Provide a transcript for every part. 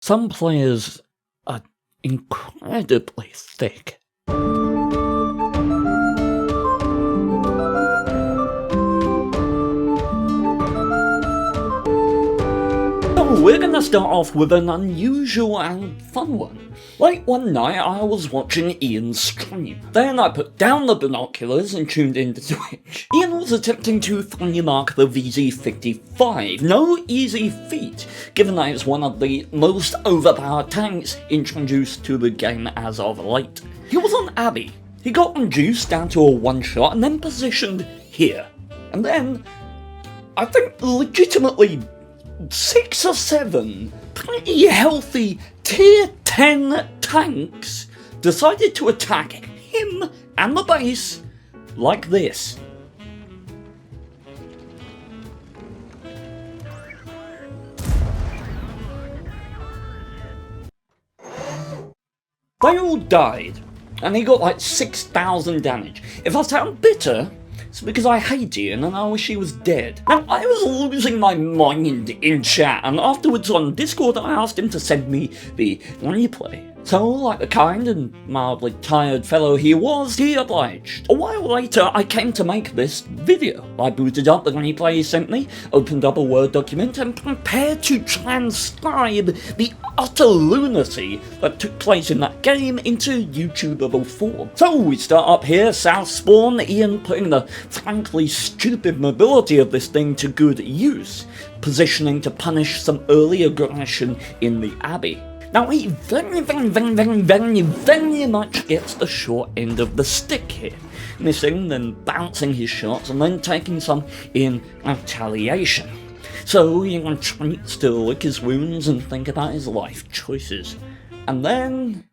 Some players are incredibly thick. We're gonna start off with an unusual and fun one. Late one night I was watching Ian's stream. Then I put down the binoculars and tuned into Twitch. Ian was attempting to 3-mark the VZ55. No easy feat, given that it's one of the most overpowered tanks introduced to the game as of late. He was on Abbey. He got reduced down to a one-shot and then positioned here. And then, I think legitimately 6 or 7 pretty healthy tier 10 tanks decided to attack him and the base like this. They all died, and he got like 6,000 damage. If I sound bitter, it's because I hate Ian and I wish he was dead. Now, I was losing my mind in chat, and afterwards on Discord I asked him to send me the replay. So, like the kind and mildly tired fellow he was, he obliged. A while later, I came to make this video. I booted up the replay he sent me, opened up a Word document, and prepared to transcribe the utter lunacy that took place in that game into YouTubeable form. So we start up here, South Spawn, Ian putting the frankly stupid mobility of this thing to good use, positioning to punish some early aggression in the Abbey. Now he very much gets the short end of the stick here, missing, then bouncing his shots, and then taking some in retaliation. So he retreats to lick his wounds and think about his life choices. And then...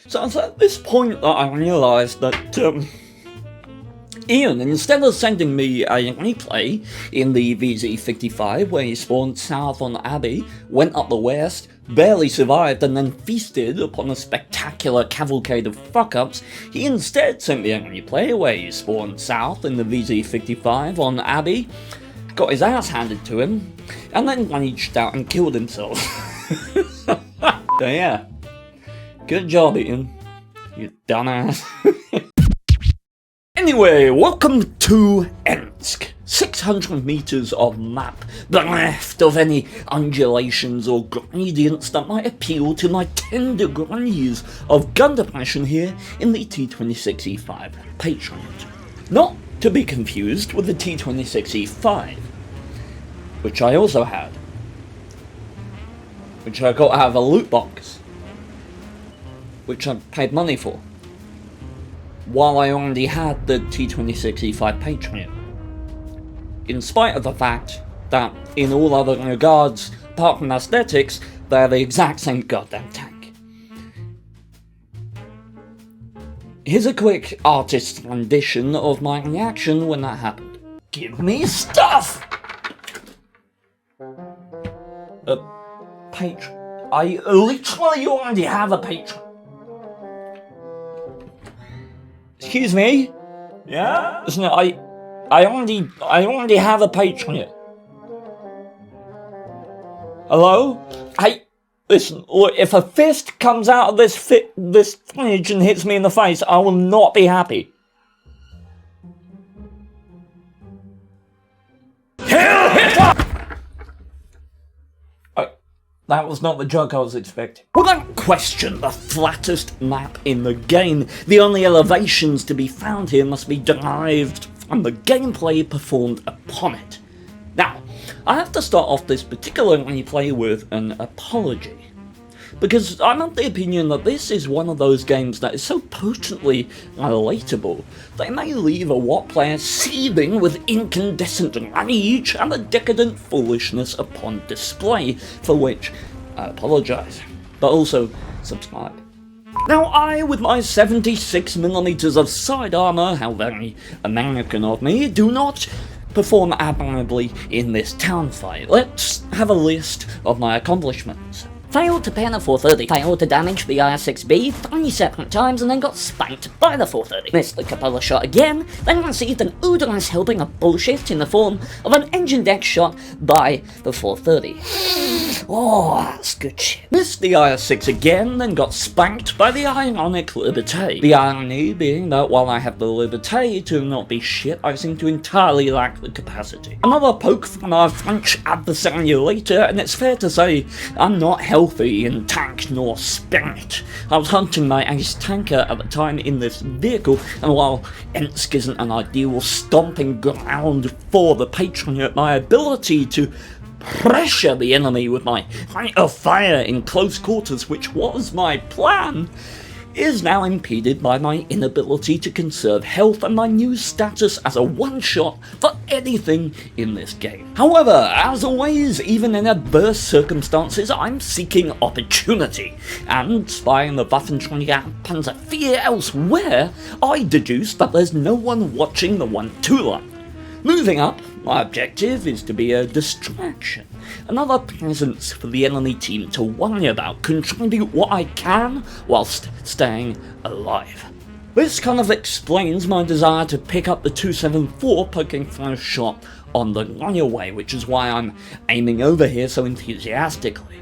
So it's at this point that I realised that Ian, instead of sending me a replay in the VZ55 where he spawned south on Abbey, went up the west, barely survived, and then feasted upon a spectacular cavalcade of fuck-ups, he instead sent me a replay where he spawned south in the VZ55 on Abbey, got his ass handed to him, and then reached out and killed himself. So yeah. Good job, Ian. You dumbass. Anyway, welcome to Ensk. 600 meters of map, bereft of any undulations or gradients that might appeal to my 10 degrees of gun depression here in the T26E5 Patriot. Not to be confused with the T26E5, which I also had, which I got out of a loot box, which I paid money for, while I already had the T26E5 Patriot, in spite of the fact that, in all other regards, apart from aesthetics, they're the exact same goddamn tank. Here's a quick artist's rendition of my reaction when that happened. Give me stuff! Patriot. I literally already have a Patriot. Excuse me? Yeah? Listen, I already have a Patriot. Hello? Listen, look, if a fist comes out of this fridge and hits me in the face, I will not be happy. Hail Hitler! That was not the joke I was expecting. Without question, the flattest map in the game. The only elevations to be found here must be derived from the gameplay performed upon it. Now, I have to start off this particular replay with an apology, because I'm of the opinion that this is one of those games that is so potently relatable, they may leave a WoT player seething with incandescent rage and the decadent foolishness upon display, for which I apologise, but also subscribe. Now I, with my 76mm of side armour, how very American of me, do not perform admirably in this town fight. Let's have a list of my accomplishments. Failed to pan a 430, failed to damage the IR-6B 3 separate times and then got spanked by the 430. Missed the cupola shot again, then received an odorous helping of bullshit in the form of an engine deck shot by the 430. Oh, that's good shit. Missed the IR-6 again, then got spanked by the ironic Liberté. The irony being that while I have the Liberté to not be shit, I seem to entirely lack the capacity. Another poke from our French adversary later, and it's fair to say I'm not healthy in tank nor spirit. I was hunting my ace tanker at the time in this vehicle, and while Ensk isn't an ideal stomping ground for the Patriot, my ability to pressure the enemy with my rate of fire in close quarters, which was my plan, is now impeded by my inability to conserve health and my new status as a one-shot for anything in this game. However, as always, even in adverse circumstances, I'm seeking opportunity, and spying the Waffenträger Panzer IV elsewhere, I deduce that there's no one watching the 1-2 line. Moving up, my objective is to be a distraction, another presence for the enemy team to worry about, contribute what I can whilst staying alive. This kind of explains my desire to pick up the 274 poking first shot on the runaway, which is why I'm aiming over here so enthusiastically.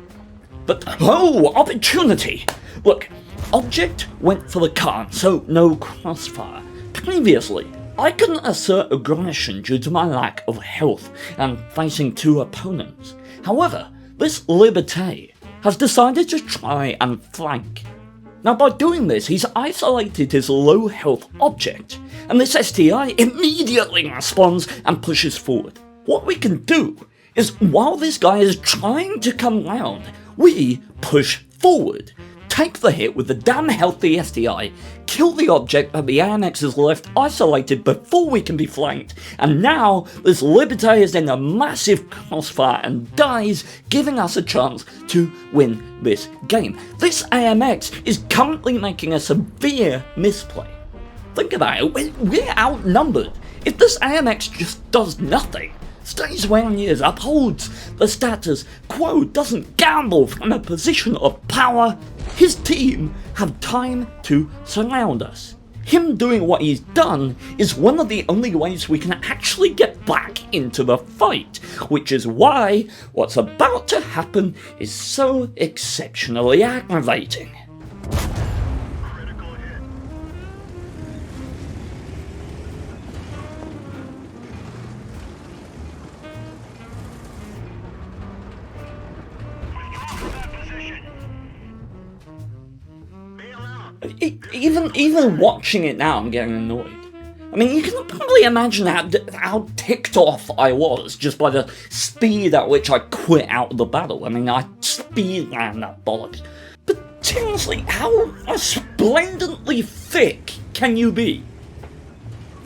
But oh, opportunity! Look, object went for the car, so no crossfire. Previously, I couldn't assert aggression due to my lack of health and facing two opponents. However, this Liberté has decided to try and flank. Now by doing this, he's isolated his low health object, and this STI immediately responds and pushes forward. What we can do is, while this guy is trying to come round, we push forward, take the hit with the damn healthy STI, kill the object that the AMX is left isolated before we can be flanked, and now this Liberté is in a massive crossfire and dies, giving us a chance to win this game. This AMX is currently making a severe misplay. Think about it, we're outnumbered. If this AMX just does nothing, stays where he is, upholds the status quo, doesn't gamble from a position of power, his team have time to surround us. Him doing what he's done is one of the only ways we can actually get back into the fight, which is why what's about to happen is so exceptionally aggravating. Even watching it now, I'm getting annoyed. I mean, you can probably imagine how ticked off I was just by the speed at which I quit out of the battle. I mean, I speed ran that bollocks. But seriously, how resplendently thick can you be?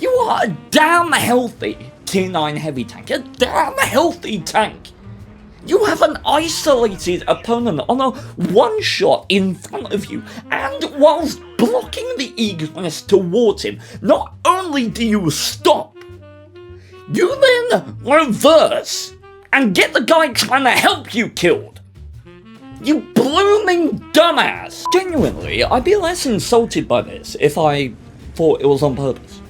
You are a damn healthy Tier 9 heavy tank, a damn healthy tank. You have an isolated opponent on a one-shot in front of you, and whilst blocking the egress towards him, not only do you stop, you then reverse and get the guy trying to help you killed. You blooming dumbass! Genuinely, I'd be less insulted by this if I thought it was on purpose.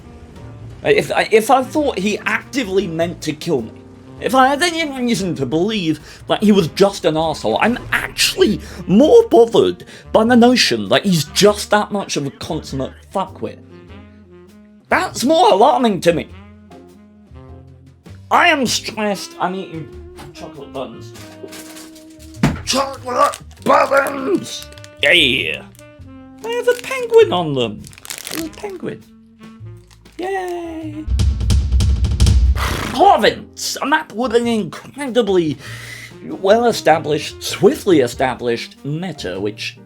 If I thought he actively meant to kill me. If I had any reason to believe that he was just an arsehole, I'm actually more bothered by the notion that he's just that much of a consummate fuckwit. That's more alarming to me. I am stressed. I'm eating chocolate buns. Chocolate buns! Yeah! They have a penguin on them. There's a penguin. Yay! Province! A map with an incredibly well-established, swiftly established meta, which,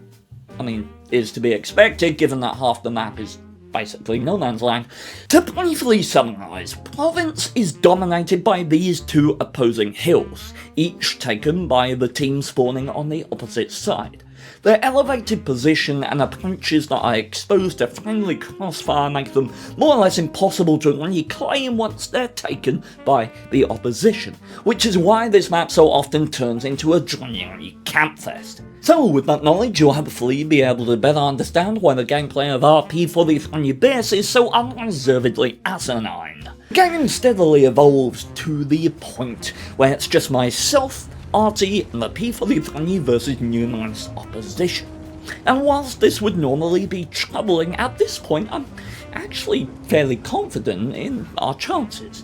I mean, is to be expected given that half the map is basically no man's land. To briefly summarise, Province is dominated by these two opposing hills, each taken by the team spawning on the opposite side. Their elevated position and approaches that are exposed to friendly crossfire make them more or less impossible to reclaim once they're taken by the opposition, which is why this map so often turns into a dreary campfest. So with that knowledge, you'll hopefully be able to better understand why the gameplay of RP43BS is so unreservedly asinine. The game steadily evolves to the point where it's just myself, RT, and the P43 versus numerous opposition. And whilst this would normally be troubling, at this point I'm actually fairly confident in our chances.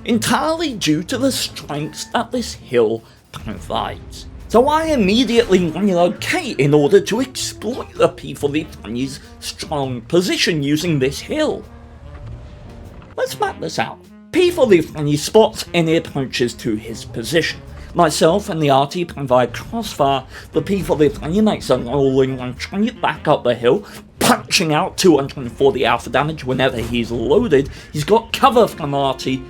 Entirely due to the strengths that this hill provides. So I immediately relocate in order to exploit the P43's strong position using this hill. Let's map this out. P43 spots any approaches to his position. Myself and the RT provide crossfire. The P43 makes a rolling retreat back up the hill, punching out 240 alpha damage whenever he's loaded. He's got cover from RT,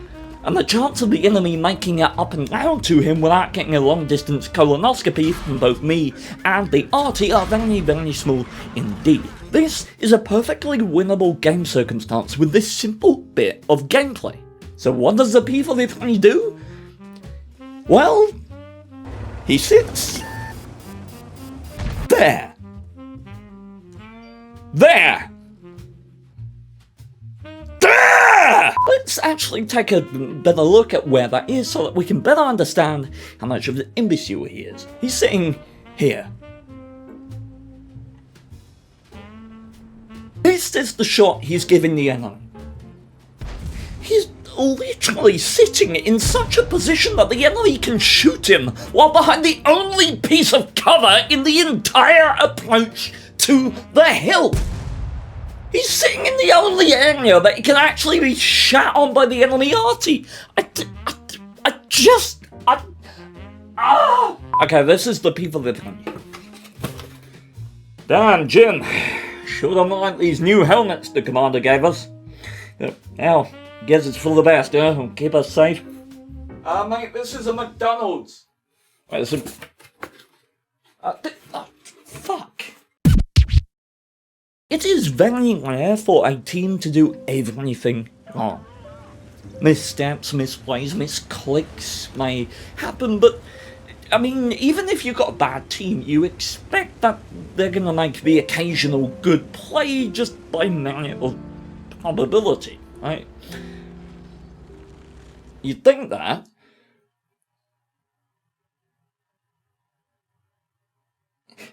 and the chance of the enemy making it up and down to him without getting a long distance colonoscopy from both me and the RT are very, very small indeed. This is a perfectly winnable game circumstance with this simple bit of gameplay. So what does the P43 do? Well, he sits there. There! There! Let's actually take a better look at where that is so that we can better understand how much of an imbecile he is. He's sitting here. This is the shot he's giving the enemy. He's literally sitting in such a position that the enemy can shoot him while behind the only piece of cover in the entire approach to the hill. He's sitting in the only area that he can actually be shot on by the enemy arty. Okay, this is the people that... Damn, Jim. Should have liked these new helmets the commander gave us. Now, guess it's for the best, huh? It'll keep us safe. Mate, this is a McDonald's. Wait, this is... fuck. It is very rare for a team to do everything wrong. Missteps, misplays, misclicks may happen, but I mean, even if you've got a bad team, you expect that they're gonna make the occasional good play just by merit of probability, right? You'd think that.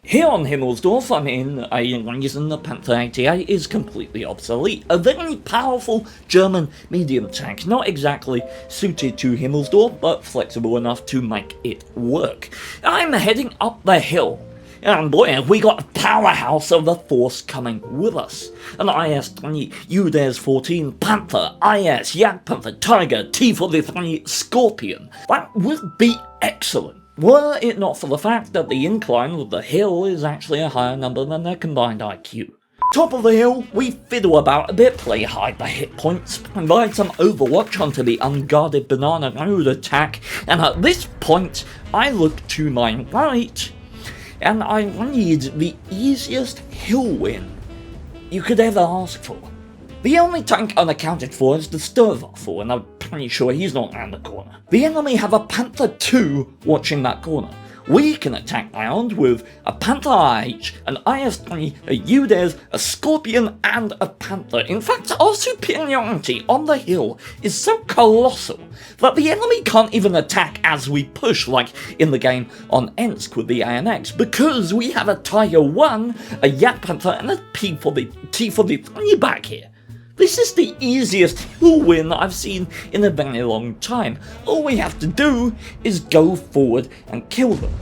Here on Himmelsdorf, I mean, a reason the Panther 88 is completely obsolete. A very powerful German medium tank, not exactly suited to Himmelsdorf, but flexible enough to make it work. I'm heading up the hill, and boy, have we got a powerhouse of the force coming with us. An IS-3 UDES-14 Panther, IS Jagdpanther Tiger T-43 Scorpion. That would be excellent. Were it not for the fact that the incline of the hill is actually a higher number than their combined IQ. Top of the hill, we fiddle about a bit, play hide the hit points, provide some overwatch onto the unguarded banana road attack, and at this point, I look to my right, and I read the easiest hill win you could ever ask for. The only tank unaccounted for is the Sturwaffel, and I'm pretty sure he's not around the corner. The enemy have a Panther 2 watching that corner. We can attack round with a Panther IH, an IS-3, a UDES, a Scorpion, and a Panther. In fact, our superiority on the hill is so colossal that the enemy can't even attack as we push, like in the game on Ensk with the ANX, because we have a Tiger 1, a Jagdpanther, and a T-43 back here. This is the easiest hill win I've seen in a very long time. All we have to do is go forward and kill them.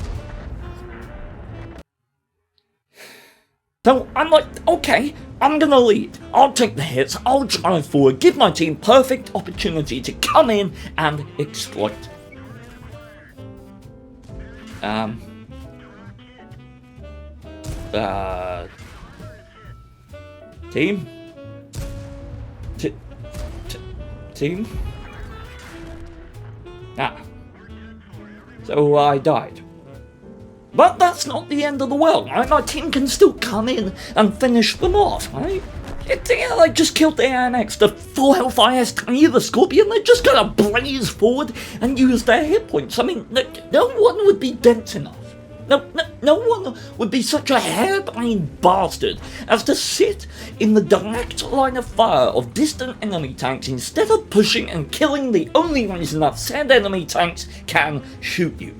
So I'm like, okay, I'm gonna lead. I'll take the hits, I'll drive forward, give my team perfect opportunity to come in and exploit. Team? Team? So I died. But that's not the end of the world, right? My team can still come in and finish them off, right? They just killed the ANX, the full health IS-20, the Scorpion. They're just gonna blaze forward and use their hit points. I mean, no one would be dense enough. No one would be such a harebrained bastard as to sit in the direct line of fire of distant enemy tanks instead of pushing and killing the only reason that said enemy tanks can shoot you.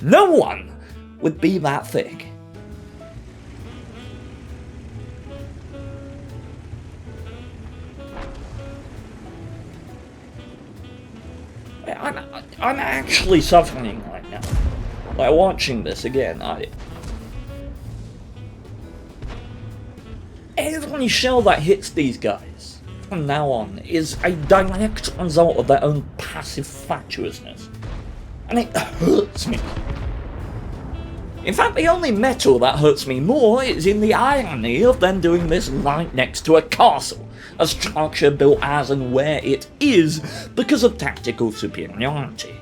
No one would be that thick. I'm actually suffering right now. Like, watching this again, every shell that hits these guys from now on is a direct result of their own passive fatuousness. And it hurts me. In fact, the only metal that hurts me more is in the irony of them doing this right next to a castle, a structure built as and where it is because of tactical superiority.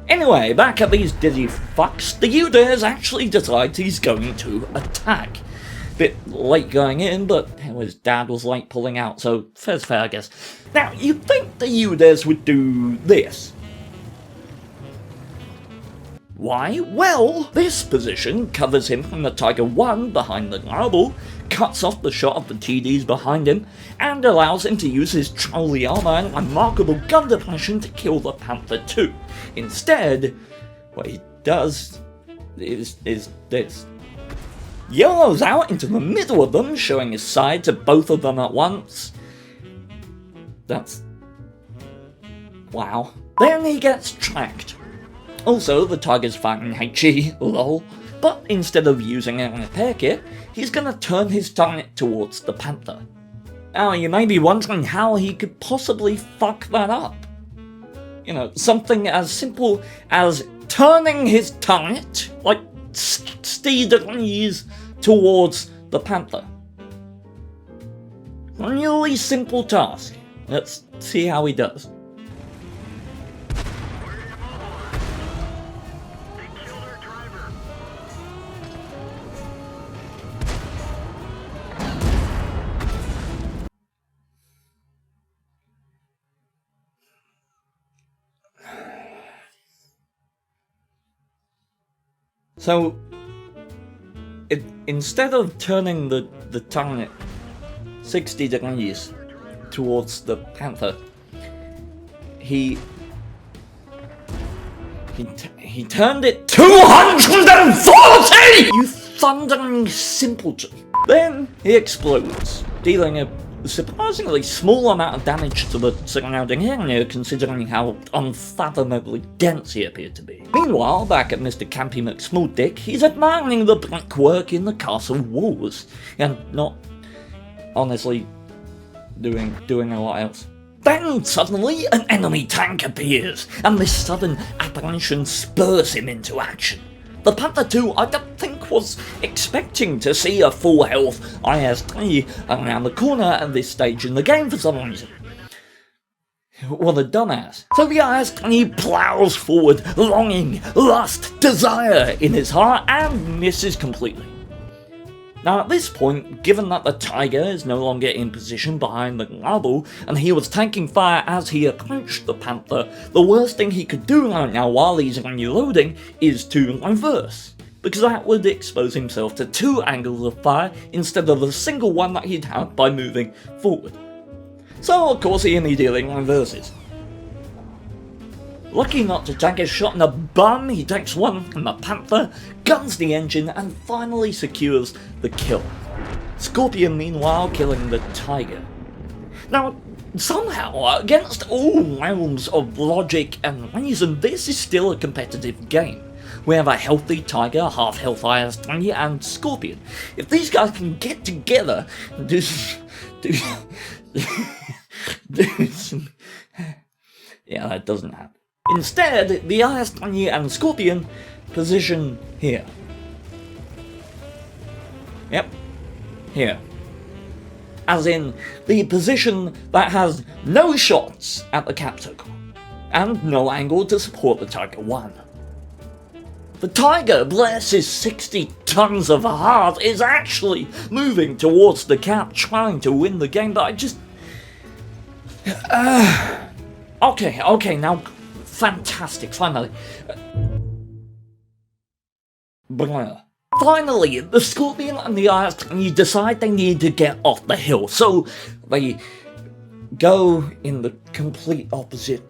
Anyway, back at these dizzy fucks, the U-Dares actually decides he's going to attack. Bit late going in, but his dad was late pulling out, so fair's fair, I guess. Now, you'd think the U-Dares would do this. Why? Well, this position covers him from the Tiger 1 behind the rubble, cuts off the shot of the TDs behind him, and allows him to use his trolley armor and remarkable gun depression to kill the Panther 2. Instead, what he does is this. Yellows out into the middle of them, showing his side to both of them at once. That's... wow. Then he gets tracked. Also, the Tiger's firing HE, lol. But instead of using a repair kit, he's gonna turn his target towards the Panther. Now, you may be wondering how he could possibly fuck that up. You know, something as simple as turning his target, like 60 degrees towards the Panther. Really simple task. Let's see how he does. So, instead of turning the target 60 degrees towards the Panther, he turned it 240! You thundering simpleton! Then he explodes, dealing a surprisingly small amount of damage to the surrounding area considering how unfathomably dense he appeared to be. Meanwhile, back at Mr. Campy McSmalldick, he's admiring the brickwork in the castle walls, and not, honestly, doing a lot else. Then, suddenly, an enemy tank appears, and this sudden apparition spurs him into action. The Panther 2, I don't think, was expecting to see a full health IS-3 around the corner at this stage in the game for some reason. What a dumbass. So the IS-3 plows forward, longing, lust, desire in his heart, and misses completely. Now at this point, given that the Tiger is no longer in position behind the rubble, and he was taking fire as he approached the Panther, the worst thing he could do right now while he's reloading is to reverse, because that would expose himself to 2 angles of fire instead of a single one that he'd have by moving forward. So of course he immediately reverses. Lucky not to take a shot in the bum, he takes one from the Panther, guns the engine, and finally secures the kill. Scorpion meanwhile killing the Tiger. Now, somehow, against all realms of logic and reason, this is still a competitive game. We have a healthy Tiger, half-health IS-3, and Scorpion. If these guys can get together and do some... yeah, that doesn't happen. Instead, the IS-3 and Scorpion position here. Yep, here. As in, the position that has no shots at the cap circle, and no angle to support the Tiger 1. The tiger, bless his 60 tons of heart, is actually moving towards the cat, trying to win the game, but I just... Okay, now, fantastic, finally. Finally, the scorpion and the ice tiny decide they need to get off the hill, so they go in the complete opposite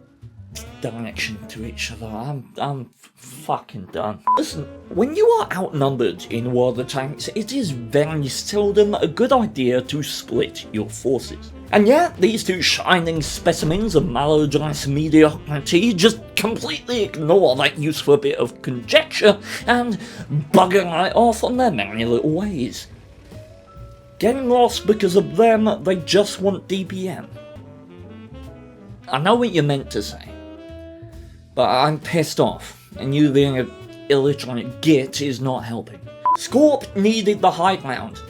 direction to each other. I'm fucking done. Listen, when you are outnumbered in World of Tanks, it is very seldom a good idea to split your forces. And yet, these two shining specimens of maladjust mediocrity just completely ignore that useful bit of conjecture and bugger right off on their merry little ways. Getting lost because of them, they just want DPM. I know what you meant to say, but I'm pissed off, and you being an illiterate git is not helping. Scorp needed the high ground.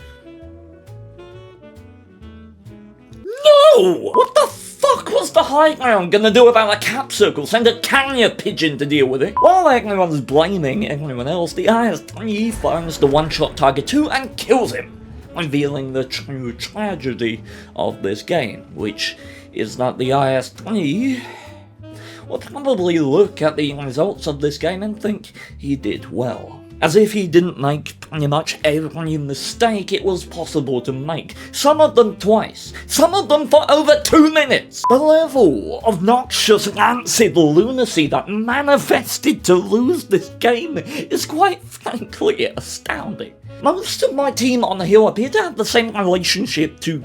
No! What the fuck was the high ground gonna do about a cap circle? Send a carrier pigeon to deal with it? While everyone's blaming everyone else, the IS-3 finds the one-shot Tiger 2 and kills him, revealing the true tragedy of this game, which is that the IS-3 will probably look at the results of this game and think he did well. As if he didn't make pretty much every mistake it was possible to make. Some of them twice. Some of them for over 2 minutes. The level of noxious, rancid lunacy that manifested to lose this game is quite frankly astounding. Most of my team on the hill appear to have the same relationship to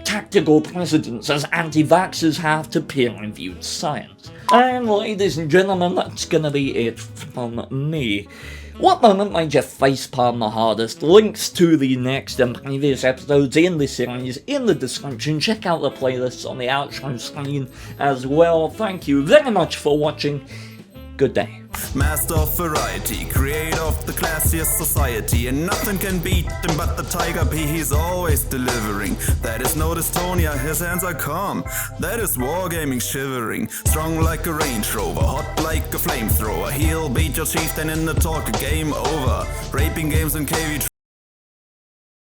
tactical precedence as anti-vaxxers have to peer-reviewed science. And ladies and gentlemen, that's gonna be it from me. What moment made you facepalm the hardest? Links to the next and previous episodes in this series in the description. Check out the playlists on the outro screen as well. Thank you very much for watching. Good day. Master of variety, creator of the classiest society, and nothing can beat him but the Tiger P, he's always delivering. That is no dystonia, his hands are calm. That is wargaming shivering, strong like a Range Rover, hot like a flamethrower. He'll beat your chieftain in the talk, game over. Raping games and KV